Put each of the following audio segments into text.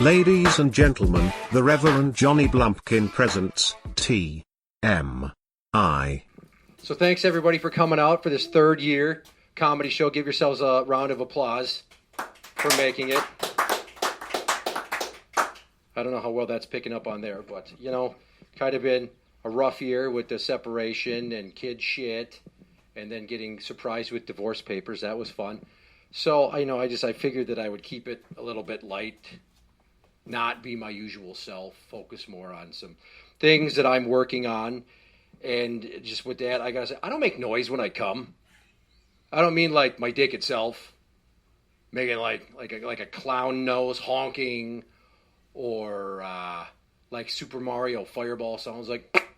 Ladies and gentlemen, the Reverend Johnny Blumpkin presents T.M.I. So thanks everybody for coming out for this third year comedy show. Give yourselves a round of applause for making it. I don't know how well that's picking up on there, but you know, kind of been a rough year with the separation and kid shit, and then getting surprised with divorce papers. That was fun. So I figured that I would keep it a little bit light, not be my usual self, focus more on some things that I'm working on. And just with that, I gotta say, I don't make noise when I come. I don't mean like my dick itself, making like a clown nose honking, or like Super Mario Fireball sounds like,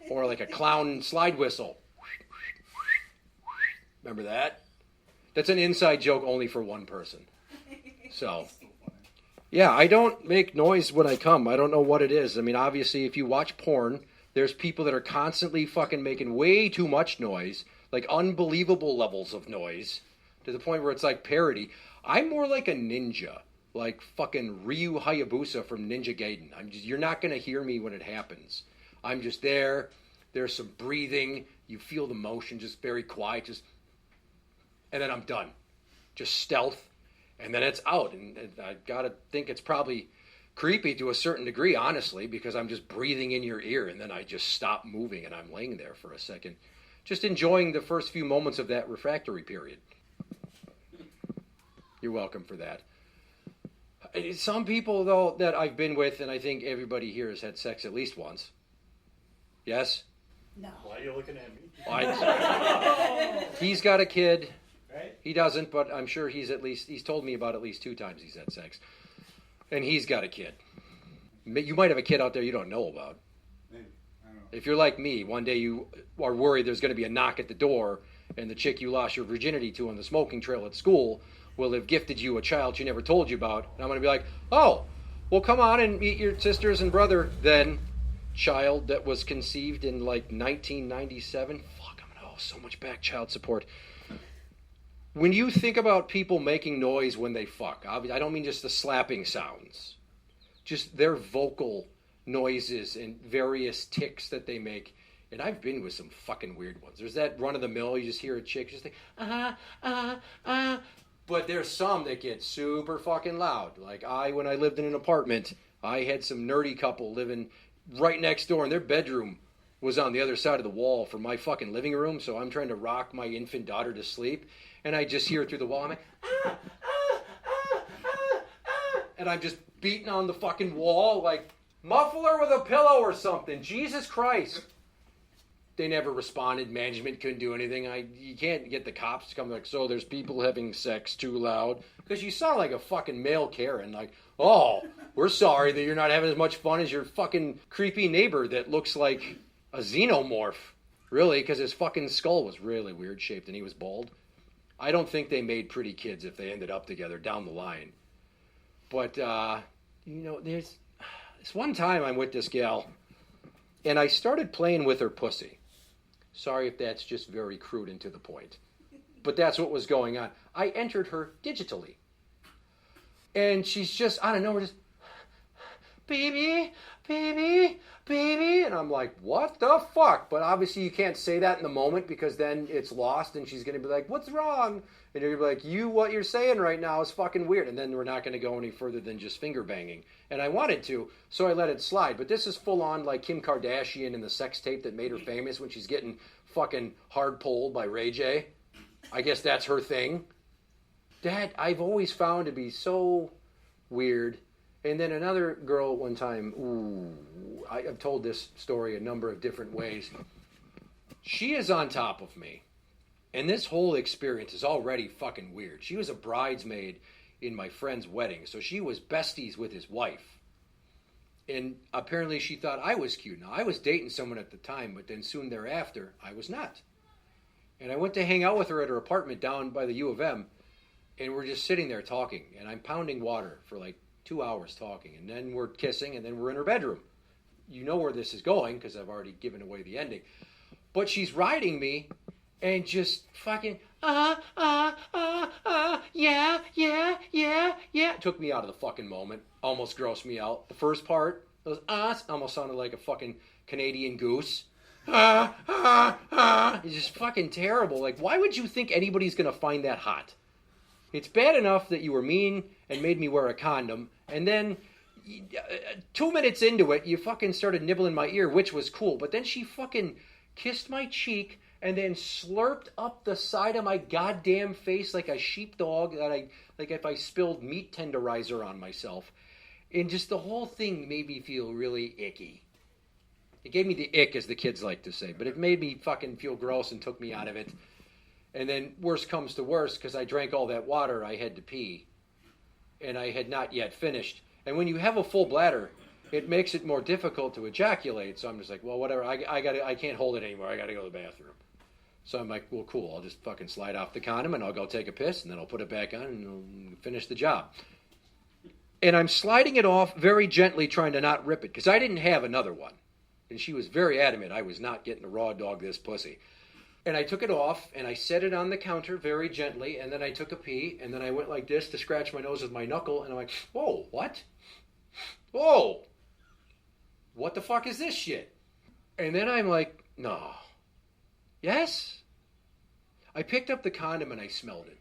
or like a clown slide whistle. Remember that? That's an inside joke only for one person. So, yeah, I don't make noise when I come. I don't know what it is. I mean, obviously, if you watch porn, there's people that are constantly fucking making way too much noise, like unbelievable levels of noise, to the point where it's like parody. I'm more like a ninja, like fucking Ryu Hayabusa from Ninja Gaiden. You're not going to hear me when it happens. I'm just there. There's some breathing. You feel the motion, just very quiet, and then I'm done. Just stealth, and then it's out. And I gotta think it's probably creepy to a certain degree, honestly, because I'm just breathing in your ear, and then I just stop moving, and I'm laying there for a second, just enjoying the first few moments of that refractory period. You're welcome for that. Some people, though, that I've been with, and I think everybody here has had sex at least once. Yes? No. Why are you looking at me? He's got a kid. Right? He doesn't, but I'm sure he's told me about at least 2 times he's had sex. And he's got a kid. You might have a kid out there you don't know about. Maybe. I don't know. If you're like me, one day you are worried there's going to be a knock at the door, and the chick you lost your virginity to on the smoking trail at school will have gifted you a child she never told you about. And I'm going to be like, oh, well, come on and meet your sisters and brother then. Child that was conceived in like 1997. Fuck, I'm going to owe so much back child support. When you think about people making noise when they fuck, I don't mean just the slapping sounds, just their vocal noises and various tics that they make. And I've been with some fucking weird ones. There's that run-of-the-mill, you just hear a chick just think, But there's some that get super fucking loud. Like when I lived in an apartment, I had some nerdy couple living right next door, and their bedroom was on the other side of the wall from my fucking living room, so I'm trying to rock my infant daughter to sleep. And I just hear it through the wall. I'm like, and I'm just beating on the fucking wall like, muffler with a pillow or something. Jesus Christ. They never responded. Management couldn't do anything. You can't get the cops to come like, so there's people having sex too loud. Because you sound like a fucking male Karen. Like, oh, we're sorry that you're not having as much fun as your fucking creepy neighbor that looks like a xenomorph. Really, because his fucking skull was really weird shaped and he was bald. I don't think they made pretty kids if they ended up together down the line. But, there's this one time I'm with this gal, and I started playing with her pussy. Sorry if that's just very crude and to the point. But that's what was going on. I entered her digitally. And she's just, I don't know, we're just, baby, baby, baby. And I'm like, what the fuck? But obviously you can't say that in the moment because then it's lost and she's going to be like, what's wrong? And you're going to be like, what you're saying right now is fucking weird. And then we're not going to go any further than just finger banging. And I wanted to, so I let it slide. But this is full on like Kim Kardashian in the sex tape that made her famous when she's getting fucking hard pulled by Ray J. I guess that's her thing. That I've always found to be so weird. And then another girl one time, I've told this story a number of different ways. She is on top of me. And this whole experience is already fucking weird. She was a bridesmaid in my friend's wedding. So she was besties with his wife. And apparently she thought I was cute. Now, I was dating someone at the time, but then soon thereafter, I was not. And I went to hang out with her at her apartment down by the U of M. And we're just sitting there talking. And I'm pounding water for like 2 hours talking, and then we're kissing, and then we're in her bedroom. You know where this is going, because I've already given away the ending. But she's riding me, and just fucking, yeah, yeah, yeah, yeah. It took me out of the fucking moment. Almost grossed me out. The first part, those almost sounded like a fucking Canadian goose. It's just fucking terrible. Like, why would you think anybody's gonna find that hot? It's bad enough that you were mean and made me wear a condom, and then 2 minutes into it, you fucking started nibbling my ear, which was cool. But then she fucking kissed my cheek and then slurped up the side of my goddamn face like a sheepdog like if I spilled meat tenderizer on myself. And just the whole thing made me feel really icky. It gave me the ick, as the kids like to say, but it made me fucking feel gross and took me out of it. And then worse comes to worse, because I drank all that water, I had to pee. And I had not yet finished. And when you have a full bladder, it makes it more difficult to ejaculate. So I'm just like, well, whatever. I can't hold it anymore. I got to go to the bathroom. So I'm like, well, cool. I'll just fucking slide off the condom and I'll go take a piss and then I'll put it back on and I'll finish the job. And I'm sliding it off very gently, trying to not rip it, because I didn't have another one. And she was very adamant I was not getting to raw dog this pussy. And I took it off and I set it on the counter very gently, and then I took a pee, and then I went like this to scratch my nose with my knuckle, and I'm like, whoa, what? Whoa, what the fuck is this shit? And then I'm like, no. Yes? I picked up the condom and I smelled it.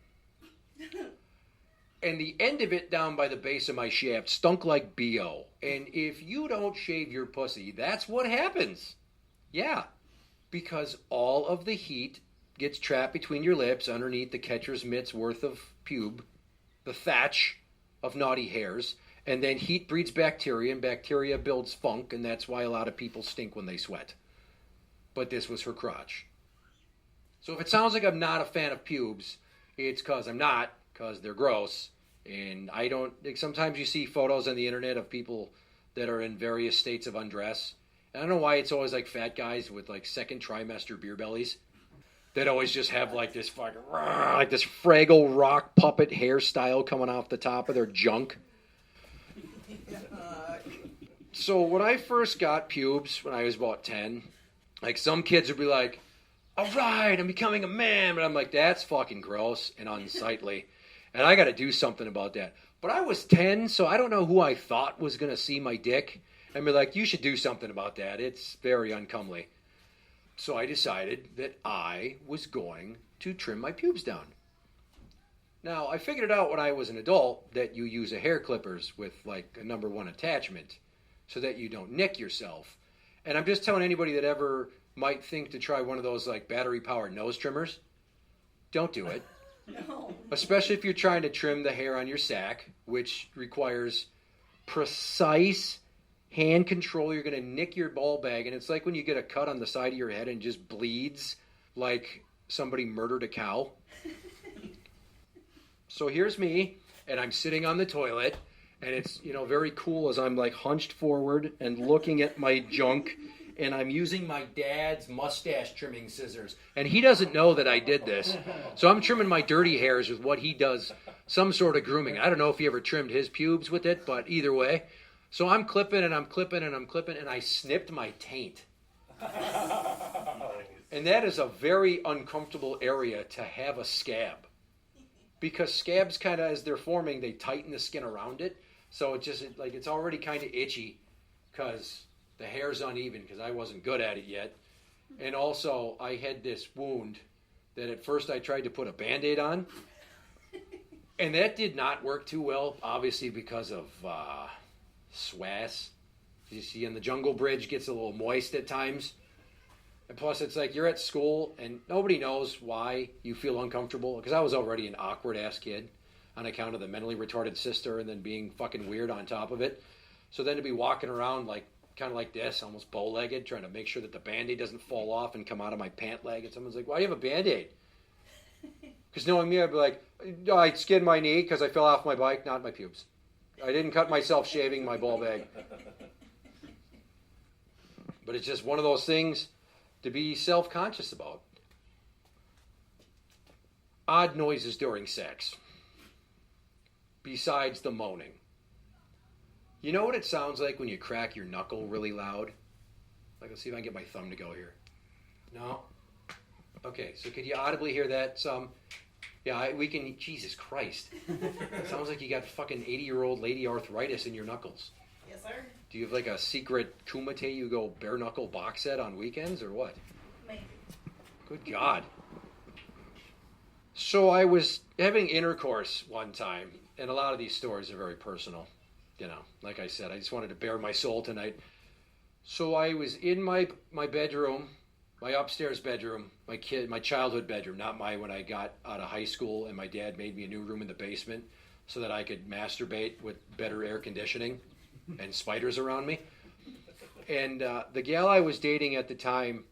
And the end of it down by the base of my shaft stunk like B.O. And if you don't shave your pussy, that's what happens. Yeah. Because all of the heat gets trapped between your lips underneath the catcher's mitt's worth of pube, the thatch of naughty hairs, and then heat breeds bacteria, and bacteria builds funk, and that's why a lot of people stink when they sweat. But this was her crotch. So if it sounds like I'm not a fan of pubes, it's because I'm not, because they're gross. And I don't, like, sometimes you see photos on the internet of people that are in various states of undress. And I don't know why it's always like fat guys with like second trimester beer bellies that always just have like this fucking, like this Fraggle Rock puppet hairstyle coming off the top of their junk. So when I first got pubes, when I was about 10, like some kids would be like, all right, I'm becoming a man. But I'm like, that's fucking gross and unsightly. And I got to do something about that. But I was 10, so I don't know who I thought was going to see my dick and be like, you should do something about that. It's very uncomely. So I decided that I was going to trim my pubes down. Now, I figured it out when I was an adult that you use a hair clippers with like a number 1 attachment so that you don't nick yourself. And I'm just telling anybody that ever might think to try one of those like battery-powered nose trimmers, don't do it. No. Especially if you're trying to trim the hair on your sack, which requires precise hand control. You're going to nick your ball bag, and it's like when you get a cut on the side of your head and it just bleeds like somebody murdered a cow. So here's me, and I'm sitting on the toilet, and it's, you know, very cool as I'm like hunched forward and looking at my junk, and I'm using my dad's mustache trimming scissors. And he doesn't know that I did this. So I'm trimming my dirty hairs with what he does, some sort of grooming. I don't know if he ever trimmed his pubes with it, but either way. So I'm clipping and I'm clipping and I'm clipping, and I snipped my taint. And that is a very uncomfortable area to have a scab. Because scabs kind of, as they're forming, they tighten the skin around it. So it just, like, it's already kind of itchy because the hair's uneven because I wasn't good at it yet. And also, I had this wound that at first I tried to put a Band-Aid on. And that did not work too well, obviously because of swass. You see, on the Jungle Bridge gets a little moist at times. And plus, it's like you're at school and nobody knows why you feel uncomfortable. Because I was already an awkward-ass kid on account of the mentally retarded sister and then being fucking weird on top of it. So then to be walking around like kind of like this, almost bow-legged, trying to make sure that the Band-Aid doesn't fall off and come out of my pant leg. And someone's like, why do you have a Band-Aid? Because knowing me, I'd be like, I skinned my knee because I fell off my bike, not my pubes. I didn't cut myself shaving my ball bag. But it's just one of those things to be self-conscious about. Odd noises during sex. Besides the moaning. You know what it sounds like when you crack your knuckle really loud? Like, let's see if I can get my thumb to go here. No. Okay, so could you audibly hear that some? Yeah, we can. Jesus Christ. Sounds like you got fucking 80-year-old lady arthritis in your knuckles. Yes, sir. Do you have like a secret Kumite you go bare knuckle box set on weekends or what? Maybe. Good God. So I was having intercourse one time, and a lot of these stories are very personal. You know, like I said, I just wanted to bare my soul tonight. So I was in my bedroom, my upstairs bedroom, my childhood bedroom, not when I got out of high school and my dad made me a new room in the basement so that I could masturbate with better air conditioning and spiders around me. And the gal I was dating at the time,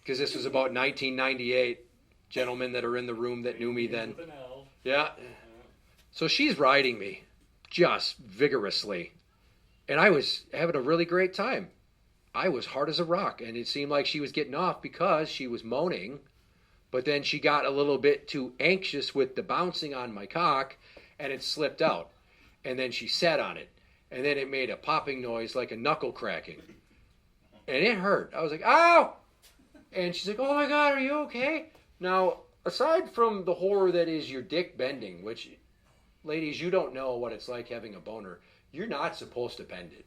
because this was about 1998, gentlemen that are in the room that knew me then. Yeah. So she's riding me just vigorously. And I was having a really great time. I was hard as a rock, and it seemed like she was getting off because she was moaning, but then she got a little bit too anxious with the bouncing on my cock, and it slipped out. And then she sat on it, and then it made a popping noise like a knuckle cracking. And it hurt. I was like, ow! And she's like, oh my God, are you okay? Now, aside from the horror that is your dick bending, which, ladies, you don't know what it's like having a boner, you're not supposed to bend it.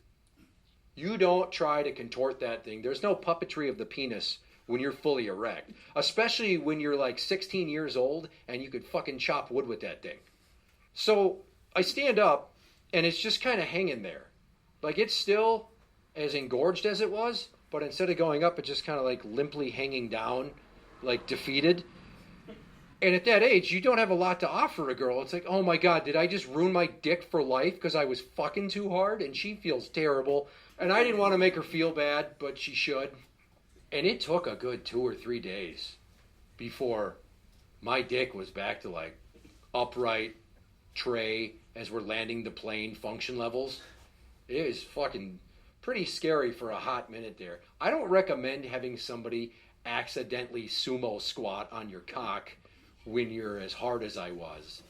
You don't try to contort that thing. There's no puppetry of the penis when you're fully erect. Especially when you're like 16 years old and you could fucking chop wood with that thing. So I stand up and it's just kind of hanging there. Like it's still as engorged as it was, but instead of going up, it's just kind of like limply hanging down, like defeated. And at that age, you don't have a lot to offer a girl. It's like, oh my God, did I just ruin my dick for life because I was fucking too hard? And she feels terrible. And I didn't want to make her feel bad, but she should. And it took a good 2 or 3 days before my dick was back to like upright tray as we're landing the plane function levels. It was fucking pretty scary for a hot minute there. I don't recommend having somebody accidentally sumo squat on your cock when you're as hard as I was.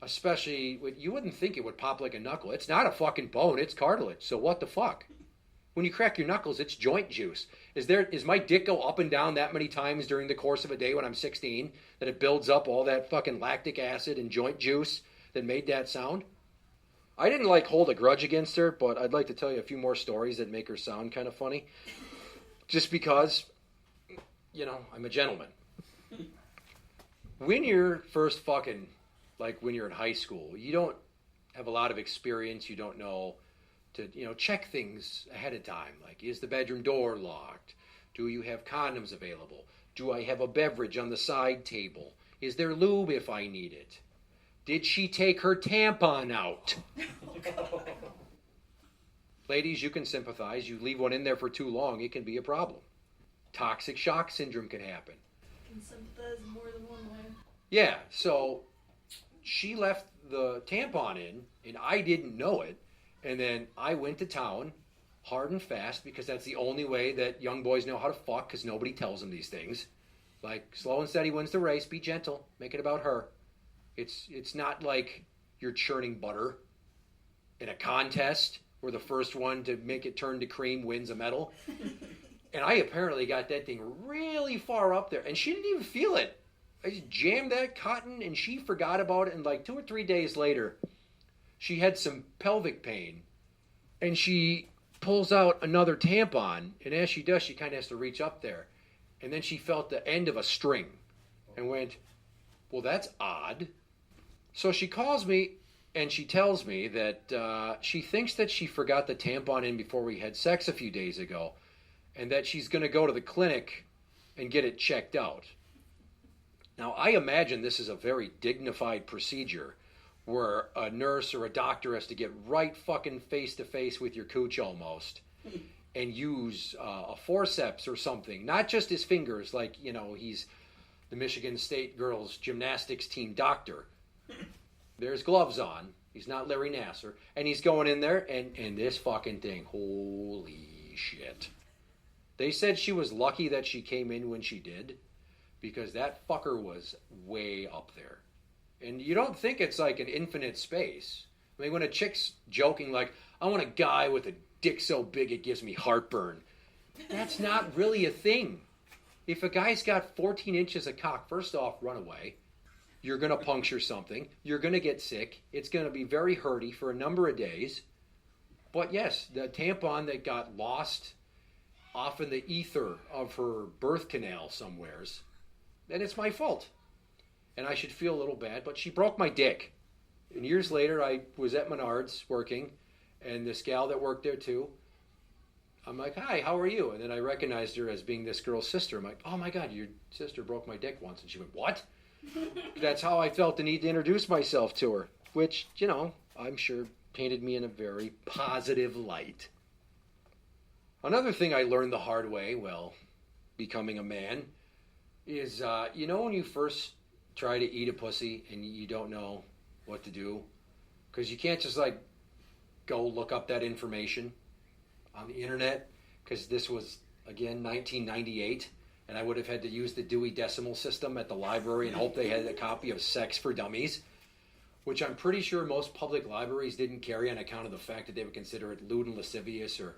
Especially, you wouldn't think it would pop like a knuckle. It's not a fucking bone, it's cartilage. So what the fuck? When you crack your knuckles, it's joint juice. Is my dick go up and down that many times during the course of a day when I'm 16 that it builds up all that fucking lactic acid and joint juice that made that sound? I didn't like hold a grudge against her, but I'd like to tell you a few more stories that make her sound kind of funny. Just because, you know, I'm a gentleman. When you're first fucking, like when you're in high school, you don't have a lot of experience. You don't know to, check things ahead of time. Like, is the bedroom door locked? Do you have condoms available? Do I have a beverage on the side table? Is there lube if I need it? Did she take her tampon out? Ladies, you can sympathize. You leave one in there for too long, it can be a problem. Toxic shock syndrome can happen. Can sympathize more than one way. Yeah, so she left the tampon in, and I didn't know it. And then I went to town, hard and fast, because that's the only way that young boys know how to fuck, because nobody tells them these things. Like, slow and steady wins the race. Be gentle. Make it about her. It's not like you're churning butter in a contest where the first one to make it turn to cream wins a medal. And I apparently got that thing really far up there, and she didn't even feel it. I just jammed that cotton, and she forgot about it, and like 2 or 3 days later, she had some pelvic pain, and she pulls out another tampon, and as she does, she kind of has to reach up there. And then she felt the end of a string and went, well, that's odd. So she calls me, and she tells me that she thinks that she forgot the tampon in before we had sex a few days ago, and that she's going to go to the clinic and get it checked out. Now, I imagine this is a very dignified procedure where a nurse or a doctor has to get right fucking face-to-face with your cooch almost and use a forceps or something. Not just his fingers, like, he's the Michigan State girls gymnastics team doctor. There's gloves on. He's not Larry Nassar. And he's going in there, and this fucking thing, holy shit. They said she was lucky that she came in when she did, because that fucker was way up there. And you don't think it's like an infinite space. I mean, when a chick's joking like, I want a guy with a dick so big it gives me heartburn, that's not really a thing. If a guy's got 14 inches of cock, first off, run away. You're going to puncture something. You're going to get sick. It's going to be very hurty for a number of days. But yes, the tampon that got lost off in the ether of her birth canal somewheres, then it's my fault. And I should feel a little bad, but she broke my dick. And years later, I was at Menards working, and this gal that worked there too, I'm like, hi, how are you? And then I recognized her as being this girl's sister. I'm like, oh my God, your sister broke my dick once. And she went, what? That's how I felt the need to introduce myself to her, which, I'm sure painted me in a very positive light. Another thing I learned the hard way, becoming a man, is, when you first try to eat a pussy and you don't know what to do, because you can't just, go look up that information on the internet, because this was, again, 1998. And I would have had to use the Dewey Decimal System at the library and hope they had a copy of Sex for Dummies, which I'm pretty sure most public libraries didn't carry on account of the fact that they would consider it lewd and lascivious or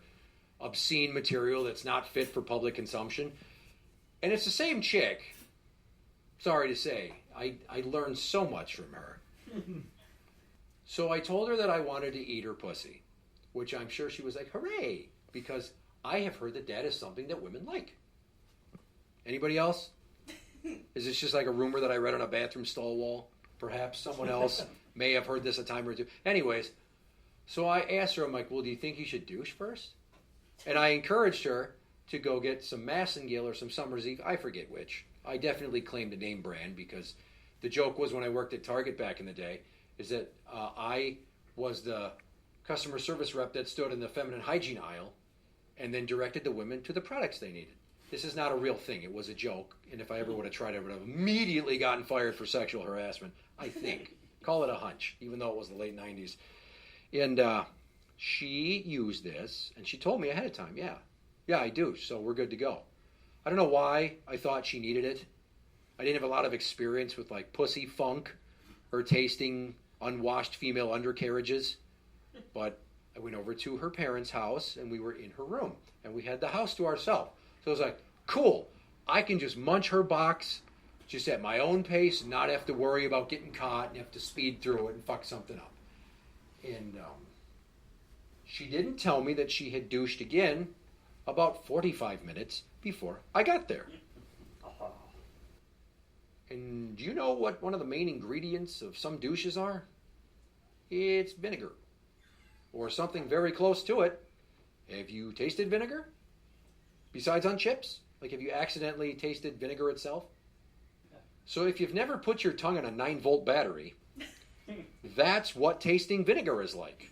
obscene material that's not fit for public consumption. And it's the same chick. Sorry to say. I learned so much from her. So I told her that I wanted to eat her pussy, which I'm sure she was like, hooray, because I have heard that is something that women like. Anybody else? Is this just like a rumor that I read on a bathroom stall wall? Perhaps someone else may have heard this a time or two. Anyways, so I asked her, I'm like, well, do you think you should douche first? And I encouraged her to go get some Massengale or some Summer's Eve. I forget which. I definitely claimed a name brand because the joke was when I worked at Target back in the day is that I was the customer service rep that stood in the feminine hygiene aisle and then directed the women to the products they needed. This is not a real thing. It was a joke. And if I ever would have tried it, I would have immediately gotten fired for sexual harassment, I think. Call it a hunch, even though it was the late 90s. And she used this, and she told me ahead of time, yeah, I do, so we're good to go. I don't know why I thought she needed it. I didn't have a lot of experience with, pussy funk or tasting unwashed female undercarriages. But I went over to her parents' house, and we were in her room, and we had the house to ourselves. So I was like, cool, I can just munch her box just at my own pace and not have to worry about getting caught and have to speed through it and fuck something up. And she didn't tell me that she had douched again about 45 minutes before I got there. And do you know what one of the main ingredients of some douches are? It's vinegar. Or something very close to it. Have you tasted vinegar? Besides on chips? Have you accidentally tasted vinegar itself? So if you've never put your tongue on a 9-volt battery, that's what tasting vinegar is like.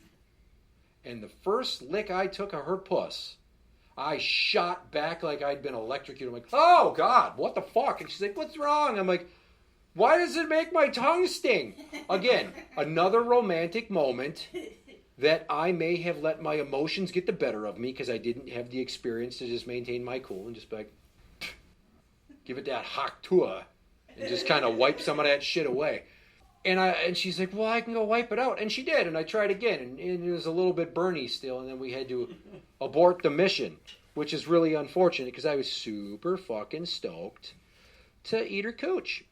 And the first lick I took of her puss, I shot back like I'd been electrocuted. I'm like, oh, God, what the fuck? And she's like, what's wrong? I'm like, why does it make my tongue sting? Again, another romantic moment that I may have let my emotions get the better of me because I didn't have the experience to just maintain my cool and just be like, give it that hot tour and just kind of wipe some of that shit away. And she's like, well, I can go wipe it out. And she did, and I tried again, and it was a little bit burny still, and then we had to abort the mission, which is really unfortunate because I was super fucking stoked to eat her cooch.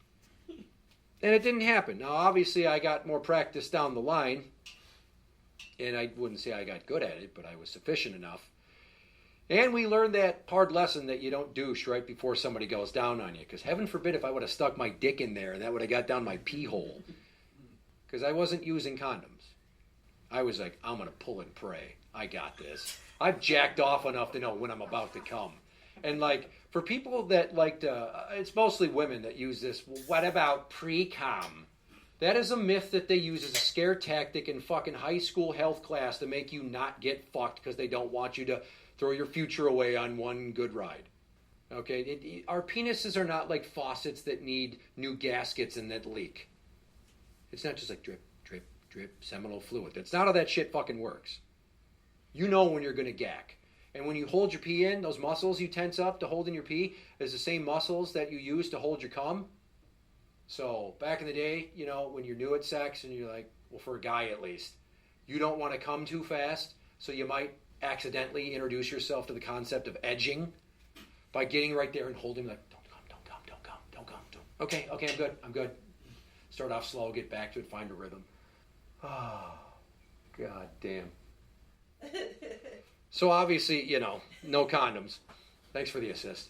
And it didn't happen. Now, obviously, I got more practice down the line, and I wouldn't say I got good at it, but I was sufficient enough. And we learned that hard lesson that you don't douche right before somebody goes down on you. Because heaven forbid if I would have stuck my dick in there and that would have got down my pee hole. Because I wasn't using condoms. I was like, I'm going to pull and pray. I got this. I've jacked off enough to know when I'm about to come. And for people that like to, it's mostly women that use this, well, what about pre-com? That is a myth that they use as a scare tactic in fucking high school health class to make you not get fucked because they don't want you to throw your future away on one good ride. Okay? Our penises are not like faucets that need new gaskets and that leak. It's not just like drip, drip, drip, seminal fluid. That's not how that shit fucking works. You know when you're going to gack. And when you hold your pee in, those muscles you tense up to hold in your pee is the same muscles that you use to hold your cum. So back in the day, when you're new at sex and you're like, well, for a guy at least, you don't want to come too fast, so you might accidentally introduce yourself to the concept of edging by getting right there and holding like, don't Okay, I'm good. Start off slow, get back to it, find a rhythm. Oh, god damn. So obviously, no condoms. Thanks for the assist.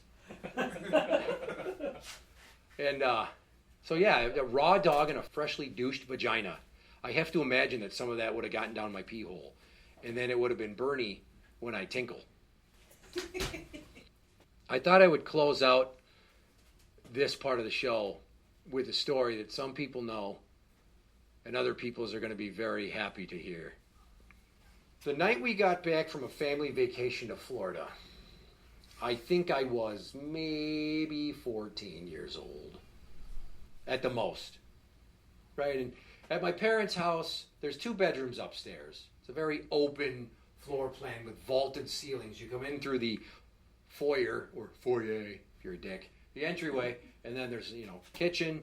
And so yeah, a raw dog and a freshly douched vagina. I have to imagine that some of that would have gotten down my pee hole. And then it would have been Bernie when I tinkle. I thought I would close out this part of the show with a story that some people know and other people's are going to be very happy to hear. The night we got back from a family vacation to Florida, I think I was maybe 14 years old at the most, right? And at my parents' house, there's 2 bedrooms upstairs. It's a very open floor plan with vaulted ceilings. You come in through the foyer, or foyer if you're a dick, the entryway, and then there's, kitchen,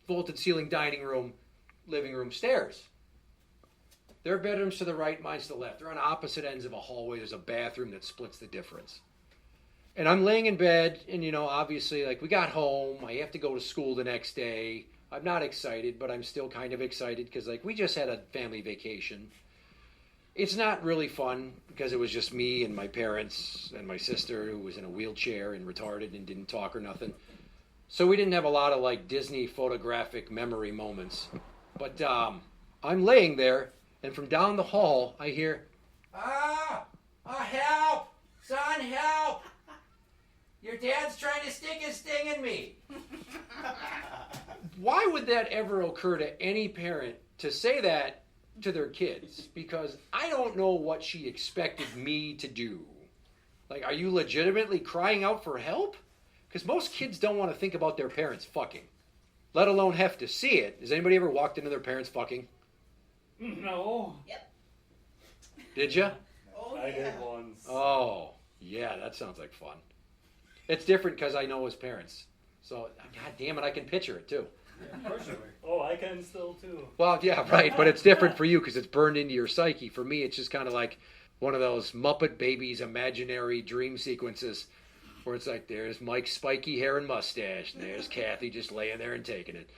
vaulted ceiling, dining room, living room, stairs. Their bedroom's to the right, mine's to the left. They're on opposite ends of a hallway. There's a bathroom that splits the difference. And I'm laying in bed, and, obviously, we got home. I have to go to school the next day. I'm not excited, but I'm still kind of excited because, we just had a family vacation. It's not really fun because it was just me and my parents and my sister who was in a wheelchair and retarded and didn't talk or nothing. So we didn't have a lot of, Disney photographic memory moments. But I'm laying there, and from down the hall, I hear, help! Son, help! Your dad's trying to stick his thing in me. Why would that ever occur to any parent to say that to their kids? Because I don't know what she expected me to do. Are you legitimately crying out for help? Because most kids don't want to think about their parents fucking, let alone have to see it. Has anybody ever walked into their parents fucking? No. Yep. Did you? Oh, I yeah. did once. Oh, yeah, that sounds like fun. It's different because I know his parents. So, god damn it, I can picture it too. Yeah, for sure. Oh, I can still too. Well, yeah, right, but it's different for you because it's burned into your psyche. For me, it's just kind of like one of those Muppet Babies imaginary dream sequences where it's there's Mike's spiky hair and mustache, and there's Kathy just laying there and taking it.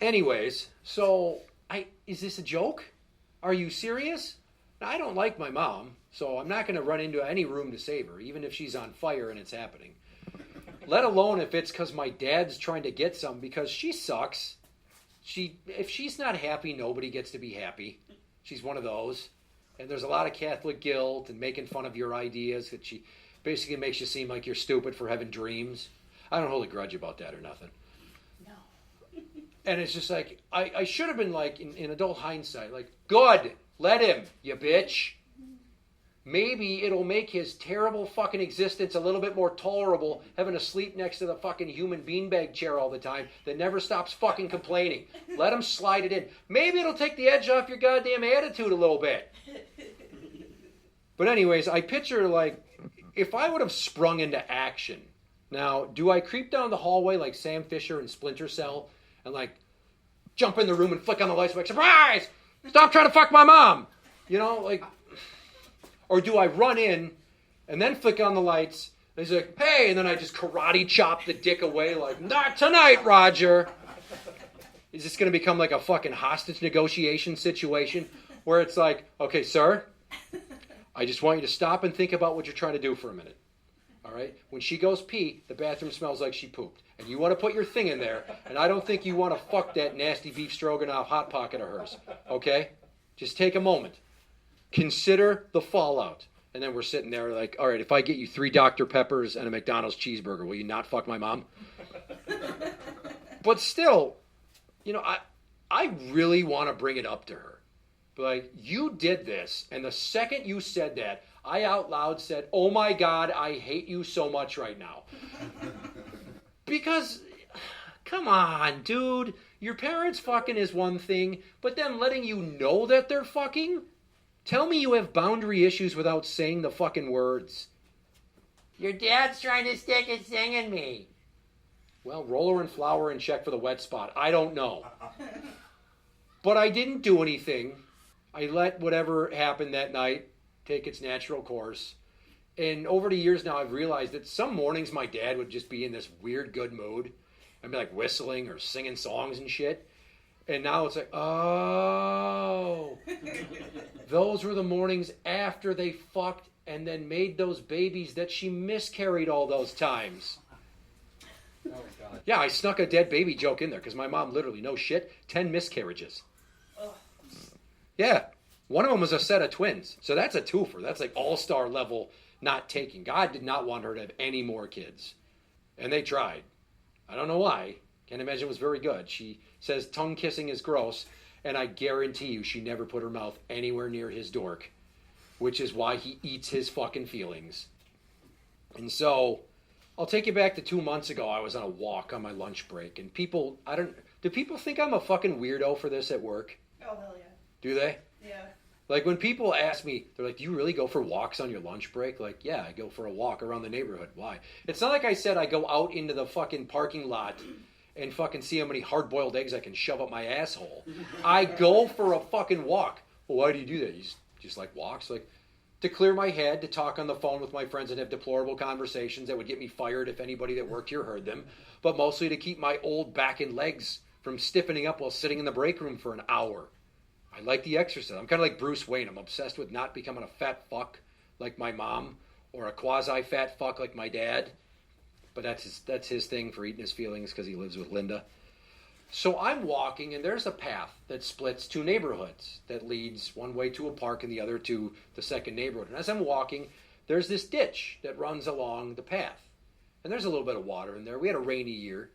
Anyways, so, is this a joke? Are you serious? Now, I don't like my mom, so I'm not going to run into any room to save her, even if she's on fire and it's happening. Let alone if it's because my dad's trying to get some, because she sucks. If she's not happy, nobody gets to be happy. She's one of those. And there's a lot of Catholic guilt and making fun of your ideas that she basically makes you seem like you're stupid for having dreams. I don't hold a grudge about that or nothing. No. And it's just I should have been in adult hindsight, good, let him, you bitch. Maybe it'll make his terrible fucking existence a little bit more tolerable, having to sleep next to the fucking human beanbag chair all the time that never stops fucking complaining. Let him slide it in. Maybe it'll take the edge off your goddamn attitude a little bit. But anyways, I picture if I would have sprung into action. Now, do I creep down the hallway like Sam Fisher in Splinter Cell and jump in the room and flick on the lights surprise! Stop trying to fuck my mom! Or do I run in and then flick on the lights and he's hey, and then I just karate chop the dick away not tonight, Roger. Is this going to become a fucking hostage negotiation situation where it's okay, sir, I just want you to stop and think about what you're trying to do for a minute. All right? When she goes pee, the bathroom smells like she pooped. And you want to put your thing in there, and I don't think you want to fuck that nasty beef stroganoff hot pocket of hers. Okay? Just take a moment. Consider the fallout. And then we're sitting there all right, if I get you 3 Dr. Peppers and a McDonald's cheeseburger, will you not fuck my mom? But still, I really want to bring it up to her. But you did this, and the second you said that, I out loud said, oh my God, I hate you so much right now. Because, come on, dude. Your parents fucking is one thing, but them letting you know that they're fucking? Tell me you have boundary issues without saying the fucking words. Your dad's trying to stick his thing in me. Well, roller and flour and check for the wet spot. I don't know. But I didn't do anything. I let whatever happened that night take its natural course. And over the years now, I've realized that some mornings my dad would just be in this weird good mood. I'd be like whistling or singing songs and shit. And now it's like, oh, those were the mornings after they fucked and then made those babies that she miscarried all those times. Oh, God. Yeah, I snuck a dead baby joke in there because my mom literally, no shit, 10 miscarriages. Yeah, one of them was a set of twins. So that's a twofer. That's like all-star level not taking. God did not want her to have any more kids. And they tried. I don't know why. Can't imagine it was very good. She says tongue kissing is gross, and I guarantee you she never put her mouth anywhere near his dork, which is why he eats his fucking feelings. And so, I'll take you back to 2 months ago. I was on a walk on my lunch break, and do people think I'm a fucking weirdo for this at work? Oh, hell yeah. Do they? Yeah. Like when people ask me, they're like, do you really go for walks on your lunch break? Like, yeah, I go for a walk around the neighborhood. Why? It's not like I said I go out into the fucking parking lot and fucking see how many hard-boiled eggs I can shove up my asshole. I go for a fucking walk. Well, why do you do that? You just like walks? Like, to clear my head, to talk on the phone with my friends and have deplorable conversations that would get me fired if anybody that worked here heard them, but mostly to keep my old back and legs from stiffening up while sitting in the break room for an hour. I like the exercise. I'm kind of like Bruce Wayne. I'm obsessed with not becoming a fat fuck like my mom or a quasi-fat fuck like my dad. But that's his thing for eating his feelings because he lives with Linda. So I'm walking, and there's a path that splits two neighborhoods that leads one way to a park and the other to the second neighborhood. And as I'm walking, there's this ditch that runs along the path. And there's a little bit of water in there. We had a rainy year.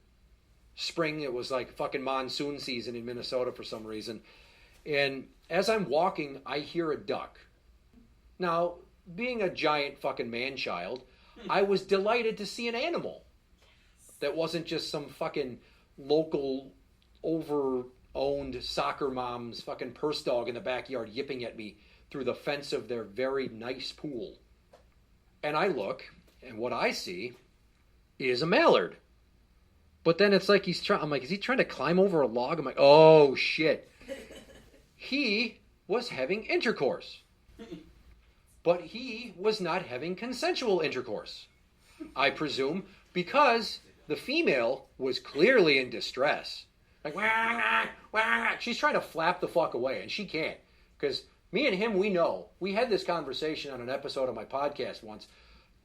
Spring, it was like fucking monsoon season in Minnesota for some reason. And as I'm walking, I hear a duck. Now, being a giant fucking man-child, I was delighted to see an animal that wasn't just some fucking local over-owned soccer mom's fucking purse dog in the backyard yipping at me through the fence of their very nice pool. And I look, and what I see is a mallard. But then it's like I'm like, is he trying to climb over a log? I'm like, oh shit. He was having intercourse. But he was not having consensual intercourse. I presume because the female was clearly in distress. Like, wah, wah, wah. She's trying to flap the fuck away, and she can't. Because me and him, we know. We had this conversation on an episode of my podcast once.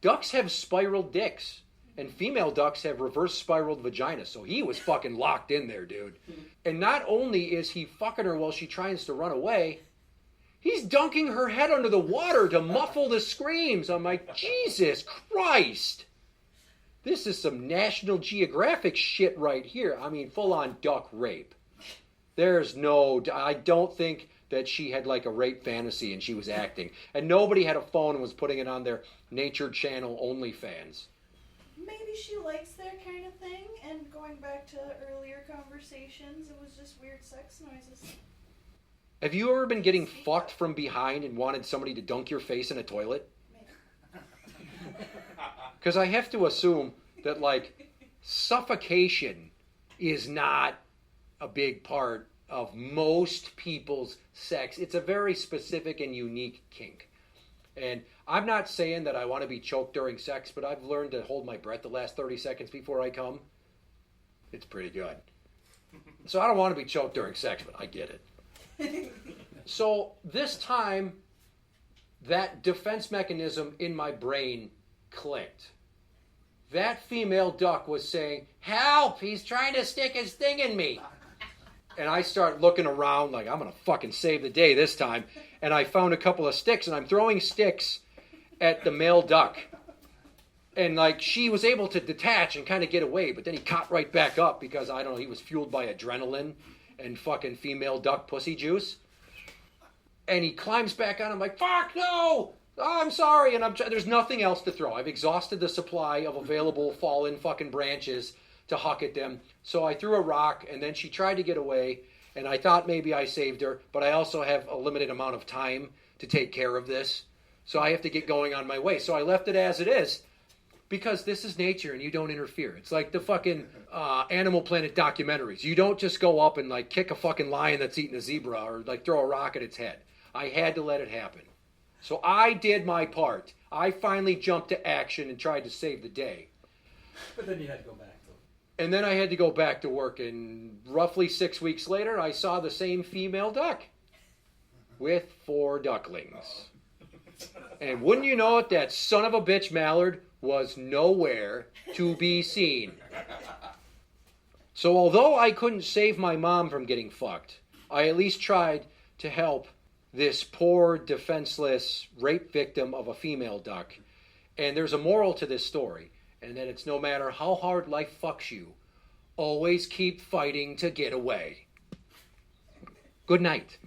Ducks have spiral dicks, and female ducks have reverse spiraled vaginas. So he was fucking locked in there, dude. And not only is he fucking her while she tries to run away, he's dunking her head under the water to muffle the screams. I'm like, Jesus Christ. This is some National Geographic shit right here. I mean, full-on duck rape. I don't think that she had like a rape fantasy and she was acting. And nobody had a phone and was putting it on their Nature Channel OnlyFans. Maybe she likes that kind of thing, and going back to earlier conversations, it was just weird sex noises. Have you ever been getting fucked from behind and wanted somebody to dunk your face in a toilet? Because I have to assume that, like, suffocation is not a big part of most people's sex. It's a very specific and unique kink. And I'm not saying that I want to be choked during sex, but I've learned to hold my breath the last 30 seconds before I come. It's pretty good. So I don't want to be choked during sex, but I get it. So this time, that defense mechanism in my brain clicked. That female duck was saying, help, he's trying to stick his thing in me. And I start looking around like, I'm going to fucking save the day this time. And I found a couple of sticks, and I'm throwing sticks at the male duck. And like, she was able to detach and kind of get away, but then he caught right back up because, I don't know, he was fueled by adrenaline and fucking female duck pussy juice. And he climbs back on. I'm like, fuck, no! Oh, I'm sorry. And there's nothing else to throw. I've exhausted the supply of available fallen fucking branches to huck at them. So I threw a rock, and then she tried to get away, and I thought maybe I saved her, but I also have a limited amount of time to take care of this. So I have to get going on my way. So I left it as it is, because this is nature and you don't interfere. It's like the fucking Animal Planet documentaries. You don't just go up and like kick a fucking lion that's eating a zebra or like throw a rock at its head. I had to let it happen. So I did my part. I finally jumped to action and tried to save the day. But then you had to go back, though. And then I had to go back to work, and roughly 6 weeks later, I saw the same female duck with 4 ducklings. And wouldn't you know it, that son of a bitch mallard was nowhere to be seen. So although I couldn't save my mom from getting fucked, I at least tried to help this poor, defenseless rape victim of a female duck. And there's a moral to this story, and that it's no matter how hard life fucks you, always keep fighting to get away. Good night.